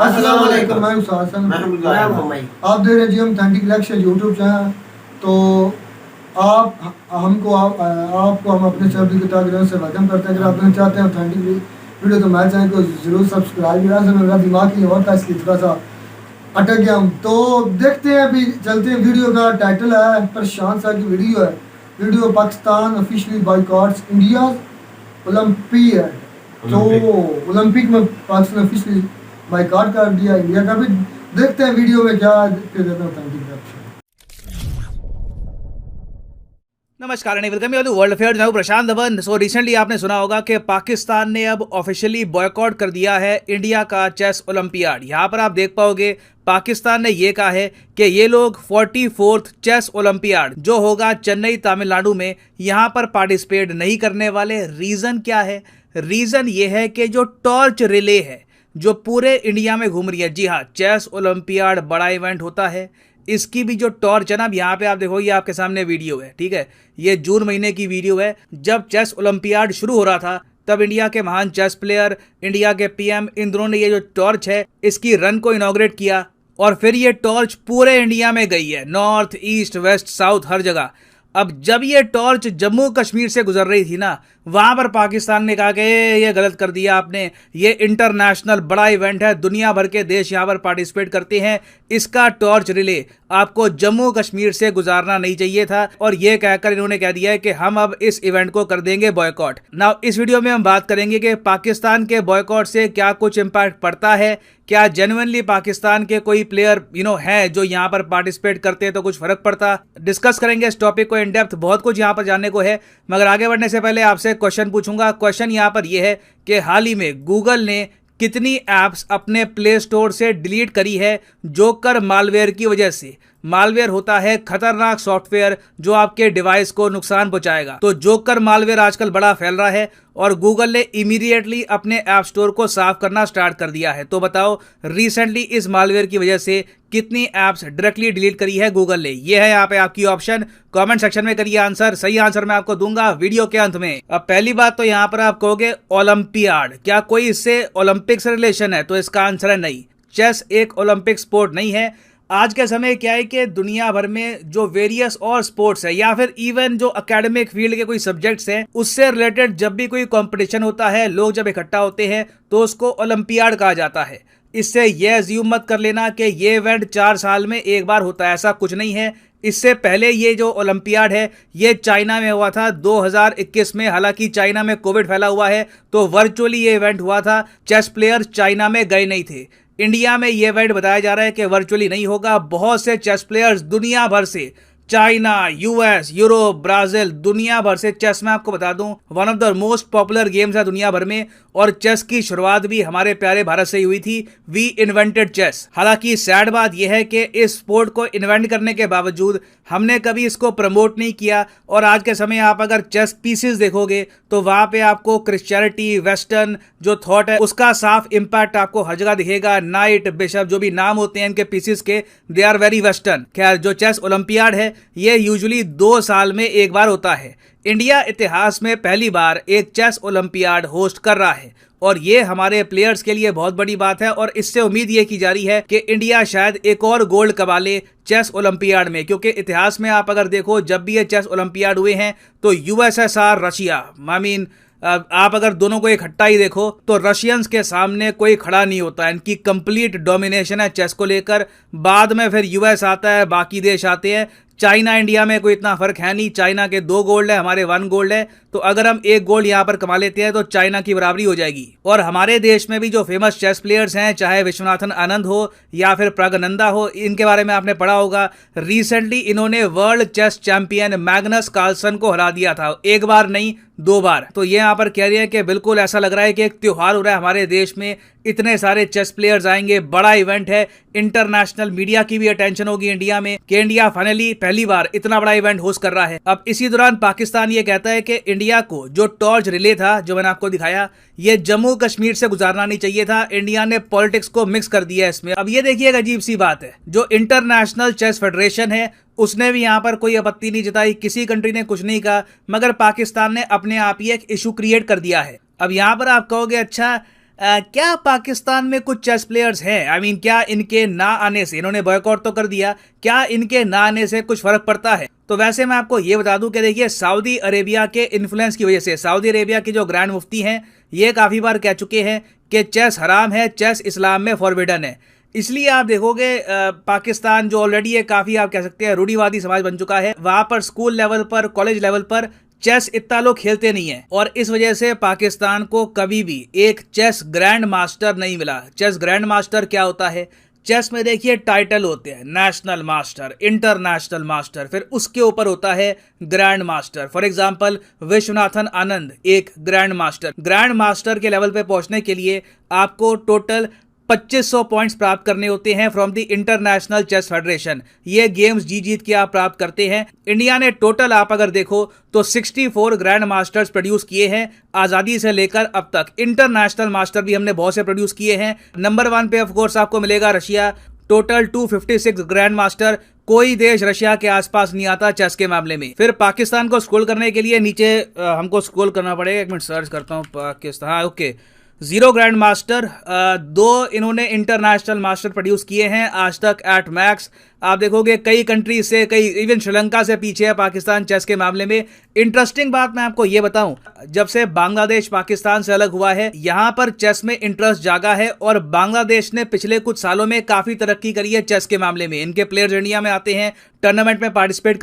अस्सलाम वालेकुम, मैं हुसैन। आप देख रहे हैं जी हम ऑथेंटिक लेक्चर यूट्यूब चैनल। तो आपको हम अपने चैनल की तरफ से वेलकम करते हैं। अगर आप देखना चाहते हैं ऑथेंटिक वीडियो तो मेरे चैनल को जरूर सब्सक्राइब करें। से मेरा दिमाग ही और था इसकी थोड़ा सा अटक गया हम। तो देखते हैं, अभी चलते हैं। वीडियो का टाइटल है, प्रशांत सर की वीडियो है। Video Pakistan officially boycotts India Olympic. तो ओलंपिक में पाकिस्तान ऑफिशियली बाइकॉट कर दिया इंडिया का भी। देखते हैं वीडियो में क्या देते हैं। नमस्कार and welcome to world affairs. मैं हूं प्रशांत धवन। सो रिसेंटली आपने सुना होगा कि पाकिस्तान ने अब ऑफिशियली बॉयकॉट कर दिया है इंडिया का चेस ओलंपियाड। यहां पर आप देख पाओगे पाकिस्तान ने ये कहा है कि ये लोग 44th चेस ओलंपियाड जो होगा चेन्नई तमिलनाडु में, यहां पर पार्टिसिपेट नहीं करने वाले। रीजन क्या है? रीजन ये है कि जो टॉर्च रिले है जो पूरे इंडिया में घूम रही है, जी हाँ, चेस ओलंपियाड बड़ा इवेंट होता है, इसकी भी जो टॉर्च है ना, यहाँ पे आप देखो, ये आपके सामने वीडियो है, ठीक है, ये जून महीने की वीडियो है। जब चेस ओलंपियाड शुरू हो रहा था तब इंडिया के महान चेस प्लेयर, इंडिया के पीएम, इन दोनों ने ये जो टॉर्च है इसकी रन को इनॉग्रेट किया और फिर ये टॉर्च पूरे इंडिया में गई है, नॉर्थ ईस्ट वेस्ट साउथ हर जगह। अब जब ये टॉर्च जम्मू कश्मीर से गुजर रही थी ना, वहां पर पाकिस्तान ने कहा कि ये गलत कर दिया आपने, ये इंटरनेशनल बड़ा इवेंट है, दुनिया भर के देश यहां पर पार्टिसिपेट करते हैं, इसका टॉर्च रिले आपको जम्मू कश्मीर से गुजारना नहीं चाहिए था। और ये कहकर इन्होंने कह दिया है कि हम अब इस इवेंट को कर देंगे बॉयकॉट। नाउ इस वीडियो में हम बात करेंगे कि पाकिस्तान के बॉयकॉट से क्या कुछ इंपैक्ट पड़ता है, क्या जेन्युइनली पाकिस्तान के कोई प्लेयर हैं जो यहाँ पर पार्टिसिपेट करते हैं तो कुछ फर्क पड़ता। डिस्कस करेंगे इस टॉपिक को इन डेप्थ, बहुत कुछ यहाँ पर जानने को है। मगर आगे बढ़ने से पहले आपसे क्वेश्चन पूछूंगा। क्वेश्चन यहाँ पर यह है कि हाल ही में गूगल ने कितनी एप्स अपने प्ले स्टोर से डिलीट करी है जोकर मालवेयर की वजह से। मालवेयर होता है खतरनाक सॉफ्टवेयर जो आपके डिवाइस को नुकसान पहुंचाएगा। तो जोकर मालवेयर आजकल बड़ा फैल रहा है और गूगल ने इमीडिएटली अपने ऐप स्टोर को साफ करना स्टार्ट कर दिया है। तो बताओ रिसेंटली इस मालवेयर की वजह से कितनी एप्स डायरेक्टली डिलीट करी है गूगल ने। ये है यहाँ पे आपकी ऑप्शन, कमेंट सेक्शन में करिए आंसर। सही आंसर मैं आपको दूंगा वीडियो के अंत में। अब पहली बात तो यहाँ पर आप कहोगे ओलंपियाड, क्या कोई इससे ओलंपिक से रिलेशन है? तो इसका आंसर है नहीं। चेस एक ओलंपिक स्पोर्ट नहीं है। आज के समय क्या है कि दुनिया भर में जो वेरियस और स्पोर्ट्स है या फिर इवन जो एकेडमिक फील्ड के कोई सब्जेक्ट्स हैं उससे रिलेटेड जब भी कोई कंपटीशन होता है, लोग जब इकट्ठा होते हैं तो उसको ओलंपियाड कहा जाता है। इससे यह अज्यूम मत कर लेना कि ये इवेंट 4 साल में एक बार होता है, ऐसा कुछ नहीं है। इससे पहले ये जो ओलंपियाड है ये चाइना में हुआ था 2021 में। हालांकि चाइना में कोविड फैला हुआ है तो वर्चुअली ये इवेंट हुआ था, चेस प्लेयर चाइना में गए नहीं थे। इंडिया में ये इवेंट बताया जा रहा है कि वर्चुअली नहीं होगा। बहुत से चेस प्लेयर्स दुनिया भर से, चाइना, यूएस, यूरोप, ब्राजील, दुनिया भर से, चेस में आपको बता दूं one of the most popular games है दुनिया भर में। और चेस की शुरुआत भी हमारे प्यारे भारत से ही हुई थी। We invented chess. हालांकि सैड बात यह है कि इस स्पोर्ट को इन्वेंट करने के बावजूद हमने कभी इसको प्रमोट नहीं किया। और आज के समय आप अगर चेस पीसेस देखोगे तो वहां पे आपको क्रिश्चियनिटी, वेस्टर्न जो थॉट है उसका साफ इंपैक्ट आपको हर जगह दिखेगा। नाइट, बिशप, जो भी नाम होते हैं इनके पीसेस के, दे आर वेरी वेस्टर्न। खैर, जो चेस ओलंपियाड है ये यूजुअली 2 साल में एक बार होता है। इंडिया इतिहास में पहली बार एक चेस ओलंपियाड होस्ट कर रहा है और ये हमारे प्लेयर्स के लिए बहुत बड़ी बात है। और इससे उम्मीद ये की जा रही है कि इंडिया शायद एक और गोल्ड कमा ले चेस ओलंपियाड में, क्योंकि इतिहास में आप अगर देखो जब भी ये चेस ओलंपियाड हुए हैं तो यूएसएसआर, रशिया, आप अगर दोनों को इकट्ठा ही देखो तो रशियंस के सामने कोई खड़ा नहीं होता। इनकी कंप्लीट डोमिनेशन है चेस को लेकर। बाद में फिर यूएस आता है, बाकी देश आते हैं। चाइना इंडिया में कोई इतना फर्क है नहीं। चाइना के 2 गोल्ड है, हमारे 1 गोल्ड है। तो अगर हम 1 गोल्ड यहाँ पर कमा लेते हैं तो चाइना की बराबरी हो जाएगी। और हमारे देश में भी जो फेमस चेस प्लेयर्स हैं, चाहे विश्वनाथन आनंद हो या फिर प्रगनंदा हो, इनके बारे में आपने पढ़ा होगा। रिसेंटली इन्होंने world chess champion Magnus Carlsen को हरा दिया था, 1 बार नहीं 2 बार। तो ये यहाँ पर कह रही है कि बिल्कुल ऐसा लग रहा है कि एक त्योहार हो रहा है हमारे देश में। इतने सारे चेस प्लेयर्स आएंगे, बड़ा इवेंट है। इंटरनेशनल मीडिया की भी अटेंशन होगी इंडिया में कि इंडिया फाइनली पहली बार इतना बड़ा इवेंट होस्ट कर रहा है। अब इसी दौरान पाकिस्तान ये कहता है कि इंडिया को जो टॉर्च रिले था जो मैंने आपको दिखाया, ये जम्मू कश्मीर से गुजारना नहीं चाहिए था। इंडिया ने पॉलिटिक्स को मिक्स कर दिया इसमें। अब ये देखिए, अजीब सी बात है, जो इंटरनेशनल चेस फेडरेशन है उसने भी यहाँ पर कोई आपत्ति नहीं जताई, किसी कंट्री ने कुछ नहीं कहा, मगर पाकिस्तान ने अपने आप ही एक इशू क्रिएट कर दिया है। अब यहाँ पर आप कहोगे अच्छा क्या पाकिस्तान में कुछ चेस प्लेयर्स हैं? क्या इनके ना आने से, इन्होंने बॉयकॉट तो कर दिया, क्या इनके ना आने से कुछ फर्क पड़ता है? तो वैसे मैं आपको ये बता दूं कि देखिए, सऊदी अरेबिया के इन्फ्लुएंस की वजह से सऊदी अरेबिया के जो ग्रैंड मुफ्ती हैं ये काफ़ी बार कह चुके हैं कि चेस हराम है, चेस इस्लाम में फॉरबिडन है। इसलिए आप देखोगे पाकिस्तान जो ऑलरेडी है काफ़ी, आप कह सकते हैं, रूढ़िवादी समाज बन चुका है, वहाँ पर स्कूल लेवल पर, कॉलेज लेवल पर चेस इतना लोग खेलते नहीं है, और इस वजह से पाकिस्तान को कभी भी एक चेस ग्रैंड मास्टर नहीं मिला। चेस ग्रैंड मास्टर क्या होता है? चेस में देखिए टाइटल होते हैं, नेशनल मास्टर, इंटरनेशनल मास्टर, फिर उसके ऊपर होता है grand master. For example Viswanathan Anand एक ग्रैंड मास्टर। ग्रैंड मास्टर के लेवल पे पहुंचने के लिए आपको टोटल 2500 पॉइंट्स प्राप्त करने होते हैं from the international chess federation. ये गेम्स जीत के आप प्राप्त करते हैं। इंडिया ने टोटल आप अगर देखो तो 64 ग्रैंड मास्टर्स प्रोड्यूस किए हैं आज़ादी से लेकर अब तक। इंटरनेशनल मास्टर भी हमने बहुत से प्रोड्यूस किए हैं। नंबर 1 पे ऑफ कोर्स आपको मिलेगा रशिया, टोटल 256 ग्रैंड मास्टर। कोई देश रशिया के आसपास नहीं आता चेस के मामले में। फिर पाकिस्तान को स्क्रॉल करने के लिए नीचे हमको स्क्रॉल करना पड़ेगा। एक मिनट सर्च करता हूँ पाकिस्तान। ओके, 0 ग्रैंड मास्टर, 2 इन्होंने इंटरनेशनल मास्टर प्रोड्यूस किए हैं आज तक एट मैक्स। आप देखोगे कई कंट्री से, कई इवन श्रीलंका से पीछे है पाकिस्तान चेस के मामले में। इंटरेस्टिंग बात मैं आपको ये बताऊं, जब से बांग्लादेश पाकिस्तान से अलग हुआ है, यहां पर चेस में इंटरेस्ट जागा है, और बांग्लादेश ने पिछले कुछ सालों में काफी तरक्की करी है चेस के मामले में। इनके प्लेयर्स इंडिया में आते हैं, टूर्नामेंट में पार्टिसिपेट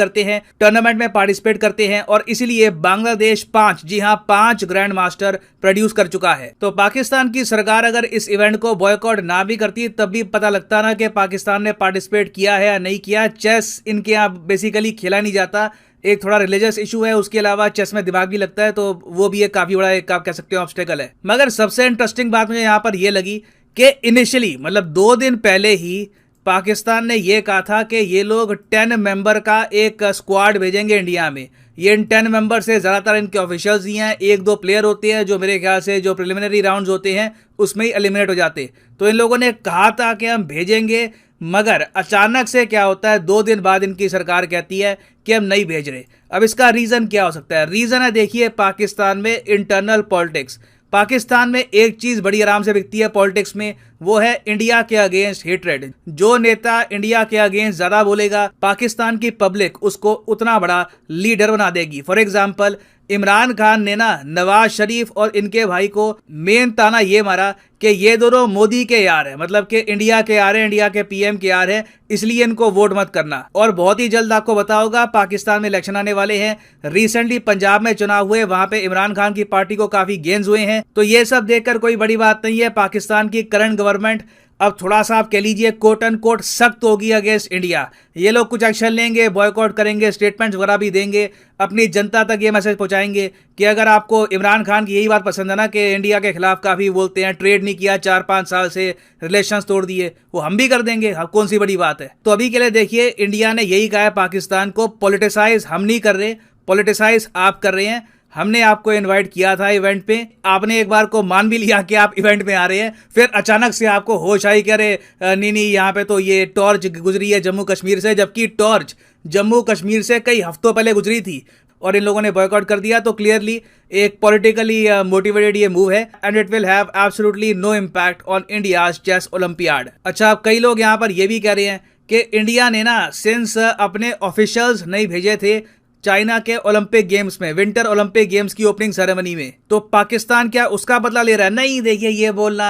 करते हैं, और इसीलिए बांग्लादेश 5, जी हाँ 5 ग्रैंड मास्टर प्रोड्यूस कर चुका है। तो पाकिस्तान की सरकार अगर इस इवेंट को बॉयकॉट ना भी करती तब भी पता लगता ना कि पाकिस्तान ने पार्टिसिपेट किया है या नहीं किया। चेस इनके यहाँ बेसिकली खेला नहीं जाता, एक थोड़ा रिलीजियस इशू है, उसके अलावा चेस में दिमाग भी लगता है, तो वो भी एक काफी बड़ा एक आप कह सकते हो ऑब्स्टेकल है। मगर सबसे इंटरेस्टिंग बात मुझे यहाँ पर ये लगी कि इनिशियली मतलब 2 दिन पहले ही पाकिस्तान ने ये कहा था कि ये लोग 10 मेंबर का एक स्क्वाड भेजेंगे इंडिया में। ये इन 10 मेंबर से ज़्यादातर इनके ऑफिशियल्स ही हैं, 1-2 प्लेयर होते हैं जो मेरे ख्याल से जो प्रिलिमिनरी राउंड्स होते हैं उसमें ही एलिमिनेट हो जाते। तो इन लोगों ने कहा था कि हम भेजेंगे, मगर अचानक से क्या होता है, 2 दिन बाद इनकी सरकार कहती है कि हम नहीं भेज रहे। अब इसका रीज़न क्या हो सकता है? रीज़न है देखिए पाकिस्तान में इंटरनल पॉलिटिक्स। पाकिस्तान में एक चीज़ बड़ी आराम से बिकती है पॉलिटिक्स में, वो है इंडिया के अगेंस्ट हेट्रेड। जो नेता इंडिया के अगेंस्ट ज़्यादा बोलेगा, पाकिस्तान की पब्लिक उसको उतना बड़ा लीडर बना देगी। फॉर एग्जाम्पल इमरान खान ने ना नवाज शरीफ और इनके भाई को मेन ताना ये मारा कि ये दोनों मोदी के यार हैं, मतलब कि इंडिया के यार हैं, इंडिया के पीएम के यार हैं, इसलिए इनको वोट मत करना। और बहुत ही जल्द आपको पता होगा पाकिस्तान में इलेक्शन आने वाले हैं। रिसेंटली पंजाब में चुनाव हुए, वहां पे इमरान खान की पार्टी को काफी गेन्स हुए हैं। तो ये सब देखकर कोई बड़ी बात नहीं है। पाकिस्तान की करंट गवर्नमेंट अब थोड़ा सा आप कह लीजिए कोट एंड कोट सख्त होगी अगेंस्ट इंडिया। ये लोग कुछ एक्शन लेंगे, बॉयकॉट करेंगे, स्टेटमेंट्स वगैरह भी देंगे, अपनी जनता तक ये मैसेज पहुंचाएंगे कि अगर आपको इमरान खान की यही बात पसंद है ना कि इंडिया के खिलाफ काफ़ी बोलते हैं, ट्रेड नहीं किया 4-5 साल से, रिलेशंस तोड़ दिए, वो हम भी कर देंगे, अब कौन सी बड़ी बात है। तो अभी के लिए देखिए इंडिया ने यही कहा है पाकिस्तान को, पॉलिटिसाइज हम नहीं कर रहे, पॉलिटिसाइज आप कर रहे हैं। हमने आपको इनवाइट किया था इवेंट पे, आपने एक बार को मान भी लिया कि आप इवेंट में आ रहे हैं, फिर अचानक से आपको होश आई कि अरे नहीं यहाँ पे तो ये टॉर्च गुजरी है जम्मू कश्मीर से, जबकि टॉर्च जम्मू कश्मीर से कई हफ्तों पहले गुजरी थी और इन लोगों ने बॉयकॉट कर दिया। तो क्लियरली एक पॉलिटिकली मोटिवेटेड ये मूव है and it will have absolutely no impact on India's chess olympiad. अच्छा, अब कई लोग यहाँ पर ये भी कह रहे हैं कि इंडिया ने ना सिंस अपने ऑफिशियल्स नहीं भेजे थे चाइना के ओलंपिक गेम्स में, विंटर ओलंपिक गेम्स की ओपनिंग सेरेमनी में, तो पाकिस्तान क्या उसका बदला ले रहा है? नहीं, देखिए ये बोलना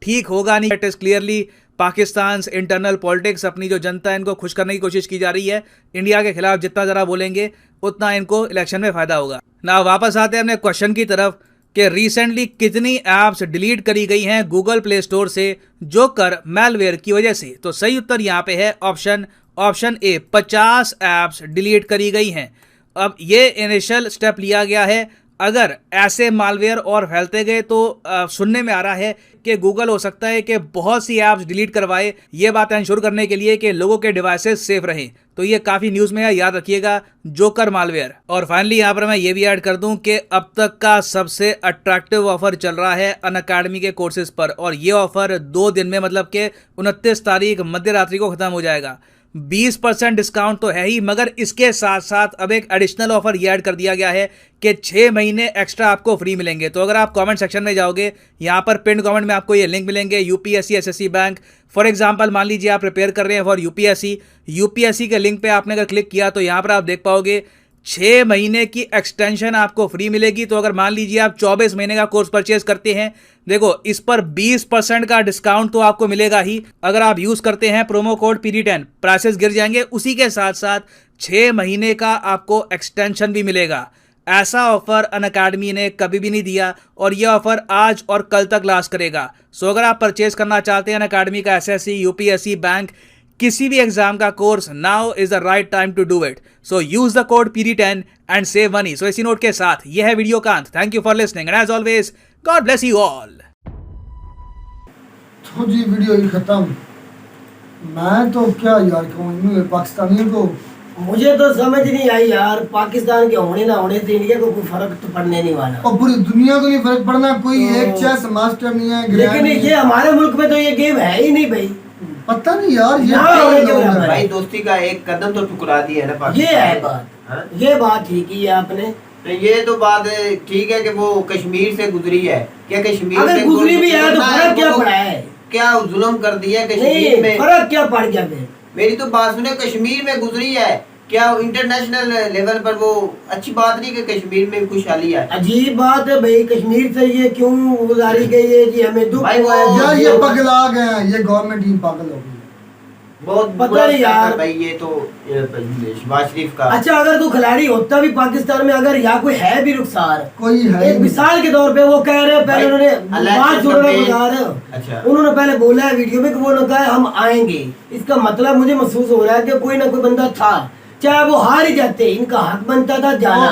ठीक होगा नहीं। It is clearly Pakistan internal politics, अपनी जो जनता है इनको खुश करने की कोशिश की जा रही है। इंडिया के खिलाफ जितना ज़रा बोलेंगे उतना इनको इलेक्शन में फायदा होगा ना। वापस आते हैं अपने क्वेश्चन की तरफ कि रिसेंटली कितनी ऐप्स डिलीट करी गई हैं गूगल प्ले स्टोर से जोकर मैलवेयर की वजह से। तो सही उत्तर यहाँ पे है ऑप्शन ए, 50 ऐप्स डिलीट करी गई हैं। अब ये इनिशियल स्टेप लिया गया है, अगर ऐसे मालवेयर और फैलते गए तो सुनने में आ रहा है कि गूगल हो सकता है कि बहुत सी ऐप्स डिलीट करवाए, ये बात इंश्योर करने के लिए कि लोगों के डिवाइसेस सेफ रहें। तो ये काफ़ी न्यूज़ में है, याद रखिएगा, जोकर मालवेयर। और फाइनली यहाँ पर मैं ये भी ऐड कर दूं कि अब तक का सबसे अट्रैक्टिव ऑफर चल रहा है अनअकैडमी के कोर्सेज पर, और ये ऑफर 2 दिन में, मतलब कि 29 तारीख मध्य रात्रि को ख़त्म हो जाएगा। 20% डिस्काउंट तो है ही, मगर इसके साथ साथ अब एक एडिशनल ऑफर ये ऐड कर दिया गया है कि 6 महीने एक्स्ट्रा आपको फ्री मिलेंगे। तो अगर आप कमेंट सेक्शन में जाओगे, यहाँ पर पिन कमेंट में आपको ये लिंक मिलेंगे, UPSC SSC bank. For example मान लीजिए आप प्रिपेयर कर रहे हैं फॉर यूपीएससी के लिंक पे आपने अगर क्लिक किया तो यहाँ पर आप देख पाओगे 6 महीने की एक्सटेंशन आपको फ्री मिलेगी। तो अगर मान लीजिए आप 24 महीने का कोर्स परचेज करते हैं, देखो इस पर 20% का डिस्काउंट तो आपको मिलेगा ही। अगर आप यूज करते हैं प्रोमो कोड PD10, प्राइसेस गिर जाएंगे। उसी के साथ साथ 6 महीने का आपको एक्सटेंशन भी मिलेगा। ऐसा ऑफर अनअकैडमी ने कभी भी नहीं दिया और यह ऑफर आज और कल तक लास्ट करेगा। सो अगर आप परचेज करना चाहते हैं अनअकैडमी का एसएससी, यूपीएससी, बैंक, किसी भी एग्जाम का course, now is the right time to do it. So use the code PD10 and save money. So इसी नोट के साथ यह है वीडियो का अंत। Thank you for listening and as always God bless you all. तो जी video ही खत्म। मैं तो क्या यार कहूँ पाकिस्तानियों को, मुझे तो समझ नहीं आई यार, पाकिस्तान के होने ना होने से इंडिया को कोई फर्क तो पड़ने नहीं वाला। और पूरी दुनिया को नहीं फर्क पड़ना। कोई एक चेस मास्टर नहीं है, लेकिन ये हमारे मुल्क में तो ये गेम है ही नहीं भाई। पता नहीं यार, ये भाई दोस्ती का एक कदम तो ठुकरा दिया है ना पाकिस्तान। ये है बात। हाँ? ये बात ठीक ही है आपने। तो ये तो बात ठीक है कि वो कश्मीर से गुजरी है। क्या कश्मीर अगर से गुजरी भी है तो फर्क क्या पड़ा है? क्या जुल्म कर दिया कश्मीर में? फर्क क्या पड़ गया फिर? मेरी तो बात सुने, कश्मीर में गुजरी है, क्या इंटरनेशनल लेवल पर वो अच्छी बात नहीं कि कश्मीर में खुशहाली है? अजीब बात है भाई, कश्मीर से ये क्यों गुजारी गई है जी? हमें दुख हुआ है यार, ये पगला गए हैं, ये गवर्नमेंट ही पागल हो गई। बहुत पता नहीं यार भाई, ये तो शहबाज शरीफ का। अच्छा, अगर तू खिलाड़ी होता भी पाकिस्तान में, अगर यहाँ कोई है भी रुखसार, कोई है एक मिसाल के तौर पे वो कह रहे हैं, पहले उन्होंने बात जोड़ना बता रहे हो। अच्छा, उन्होंने पहले बोला है वीडियो में कि वो कहा है हम आएंगे। इसका मतलब मुझे महसूस हो रहा है कि कोई ना कोई बंदा था, चाहे वो हार ही जाते, इनका हक बनता था जाना।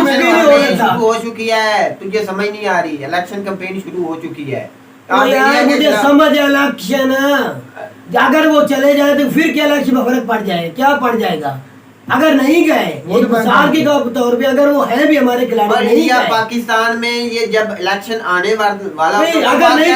शुरू हो चुकी है, तुझे समझ नहीं आ रही? इलेक्शन कैंपेन शुरू हो चुकी है। यार मुझे समझ, इलेक्शन अगर वो चले जाए तो फिर क्या इलेक्शन में फर्क पड़ जाए? क्या पड़ जाएगा? अगर नहीं गए साल के तौर पे, अगर वो है भी हमारे खिलाड़ी नहीं गए पाकिस्तान में, ये जब इलेक्शन आने वाला अगर नहीं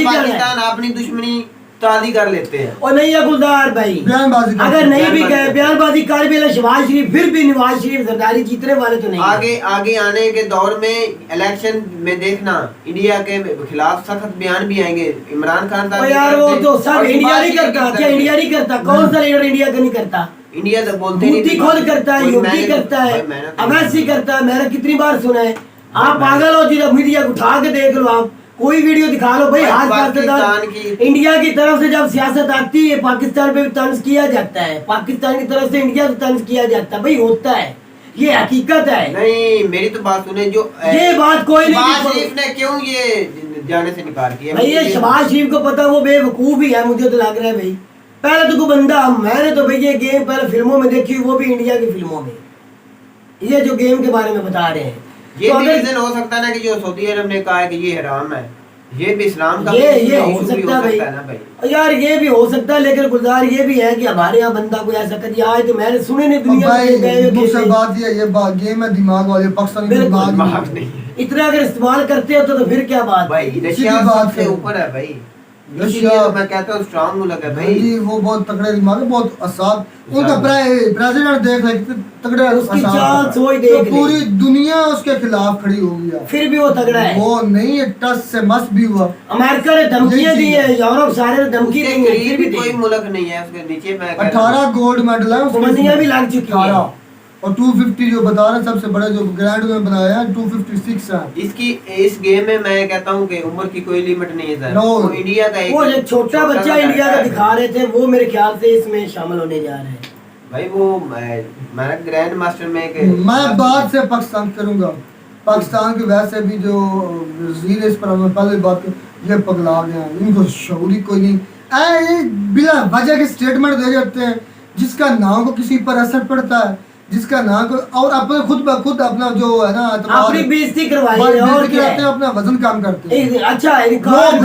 पाकिस्तान अपनी दुश्मनी ताज़ी कर लेते हैं। और नहीं है गुलजार भाई, अगर नहीं भी गए बयानबाजी कर भी ले शहबाज शरीफ, फिर भी नवाज शरीफ जरदारी जीतने वाले तो नहीं। आगे आने के दौर में इलेक्शन में देखना, इंडिया के खिलाफ सख्त बयान भी आएंगे। इमरान खान साहब यार वो तो सब इंडिया नहीं करता। क्या इंडिया नहीं करता? कौन सा लीडर इंडिया का नहीं करता? इंडिया तो बोलते नहीं, खुद करता है, योगी करता है, अवैसी करता है। मैंने कितनी बार सुना है। आप पागल हो जी, मीडिया को उठा के देख लो, आप कोई वीडियो दिखा लो भाई। हाथ पाकिस्तान की, इंडिया की तरफ से जब सियासत आती है, पाकिस्तान पे भी तंज किया जाता है, पाकिस्तान की तरफ से इंडिया को तंज किया जाता है भाई, होता है, ये हकीकत है। नहीं, मेरी तो बात सुने, जो ये बात कोई नहीं। शहबाज शरीफ ने क्यों ये जाने से इनकार किया भाई? ये शहबाज शरीफ को पता, वो बेवकूफ ही है, मुझे तो लग रहा है भाई। पहले तो कोई बंदा, मैंने तो भाई ये गेम पहले फिल्मों में देखी, वो भी इंडिया की फिल्मों में, ये जो गेम के बारे में बता रहे हैं। ये भी रीजन हो सकता है ना कि जो सऊदी अरब ने कहा है कि ये हराम है, ये भी इस्लाम का ये हो सकता है ना भाई। यार ये भी हो सकता है, लेकिन गुलजार ये भी है कि हमारे यहाँ बंदा कोई ऐसा कर दिया है तो मैंने सुने नहीं दुनिया में। दूसरी बात ये बात गेम है, दिमाग वाले पाकिस्तानी दिमाग नहीं है। इतना अगर इस्तेमाल करते हो तो फिर क्या बात भाई? रशिया सबसे ऊपर है भाई, रशिया तो मैं कहता हूँ स्ट्रांग मुल्क है भाई जी। वो बहुत तगड़े दिमाग है, बहुत आसान। उनका प्रेसिडेंट देख ले तगड़ा, उसकी चाल सोच देख ले, पूरी दुनिया उसके खिलाफ खड़ी हो गई, फिर भी वो तगड़ा है। वो नहीं है, टच से मस्त भी हुआ। अमेरिका ने धमकियां दी है, यूरोप सारे ने धमकी दी है, फिर भी कोई मुल्क नहीं है उसके नीचे। मैं 18 गोल्ड मेडल है, दुनिया भी लग चुकी है। और 250 जो बता रहे सबसे बड़ा जो ग्रैंड में बनाया है 256 है। इसकी इस गेम में मैं कहता हूँ कि उम्र की कोई लिमिट नहीं है। वो इंडिया का वो एक छोटा बच्चा इंडिया का दिखा रहे थे, वो मेरे ख्याल से इसमें शामिल होने जा रहे हैं भाई। वो मैं ग्रैंड मास्टर में मैं बात से पाकिस्तान करूंगा। पाकिस्तान के वैसे भी जो वजीर इस पर पहले बात ये पगला गया, इनको शऊरी कोई नहीं। बिना वजह के स्टेटमेंट दे जाते हैं, जिसका नाम को किसी पर असर पड़ता है, जिसका नाम को, और अपने खुद ब खुद अपना जो है ना अपनी बेइज्जती करवाई है, और क्या है? अपना वजन काम करते हैं। अच्छा, इनकार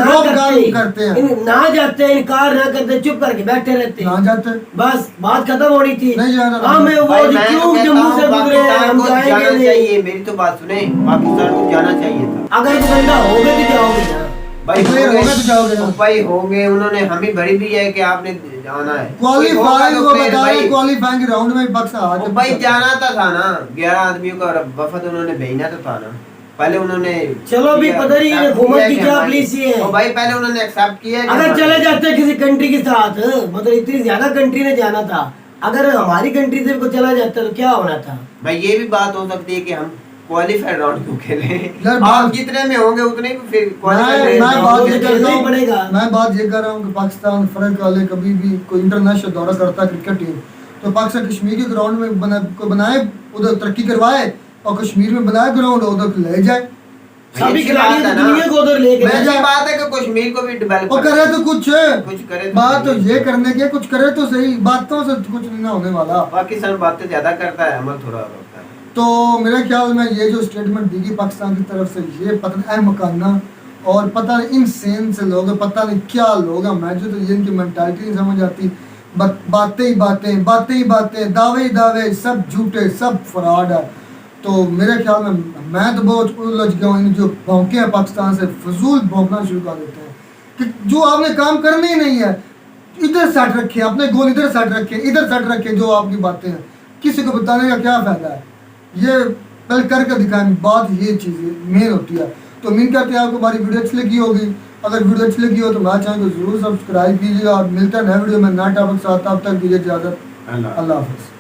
करते हैं, ना जाते, इनकार ना करते, चुप करके बैठे रहते, ना जाते, बस बात खत्म होनी थी। नहीं जाना, हमें वो क्यों जम्मू से गुजरे, हम जाएंगे नहीं। मेरी तो बात सुने, पाकिस्तान को जाना चाहिए था। अगर बंदा होगे तो जाओगे ना, भाई Clear होंगे तो जाओगे ना। भाई होंगे, उन्होंने हमें भरी भी है कि आपने जाना है। क्वालीफाइंग वो player बता रहे भाई। क्वालीफाइंग के राउंड में पाकिस्तान आ वो भाई जाना था ना 11 आदमियों का वफद उन्होंने भेजना तो था ना। पहले उन्होंने चलो अभी पता नहीं है हुकूमत की क्या पॉलिसी है। और भाई पहले उन्होंने एक्सेप्ट किया है कि अगर हमारे- चले जाते किसी कंट्री के साथ, मतलब इतनी ज्यादा कंट्री ने जाना था, अगर हमारी कंट्री से को चला जाता तो क्या होना था? भाई ये भी बात हो सकती है कि हम क्वालीफाइड राउंड क्यों खेले। यार, आप जितने में होंगे उतने ही फिर मैं qualified बात round ये खेलेंगे। करता हूँ, पड़ेगा। मैं बात ये कर रहा हूँ कि पाकिस्तान फर्क वाले कभी भी कोई इंटरनेशनल दौरा करता है क्रिकेट टीम, तो पाकिस्तान कश्मीर के ग्राउंड में बनाए, उधर तरक्की करवाए और कश्मीर में बनाए ग्राउंड उधर ले जाए। सभी अच्छी खिलाड़ियों बात है को ना। दुनिया को उधर लेके मैं अच्छी बात है कि कश्मीर को भी डेवलप और करे तो कुछ करे तो बात तो सही। ये करने के कुछ करे तो सही, बातों से कुछ नहीं ना होने वाला। पाकिस्तान बातें ज्यादा करता है, अमल थोड़ा होता है। तो मेरे ख्याल में ये जो स्टेटमेंट दी गई पाकिस्तान की तरफ से, ये पता नहीं अहमकाना और पता नहीं इनसेन से लोग हैं, पता नहीं क्या लोग हैं, मुझे तो ये इनकी मेंटालिटी नहीं समझ आती। बातें ही बातें, बातें ही बातें, दावे ही दावे, सब झूठे, सब फ्रॉड है। तो मेरे ख्याल में मैं तो बहुत उलझ गया हूँ, इन जो भौंके हैं पाकिस्तान से फजूल भौंकना शुरू कर देते हैं कि जो आपने काम करना ही नहीं है, इधर सेट रखे, अपने गोल इधर सेट रखे, इधर सेट रखे, जो आपकी बातें हैं किसी को बताने का क्या फ़ायदा है? ये पहले करके दिखाएं, बात ये चीज़ मेन होती है। तो उम्मीद करते हैं आपको हमारी वीडियो अच्छी लगी होगी। अगर वीडियो अच्छी लगी हो तो हमारे चैनल को जरूर सब्सक्राइब कीजिएगा और मिलते हैं नए वीडियो में नए टॉपिक के साथ। तब तक दीजिए इजाज़त, अल्लाह हाफ़िज़।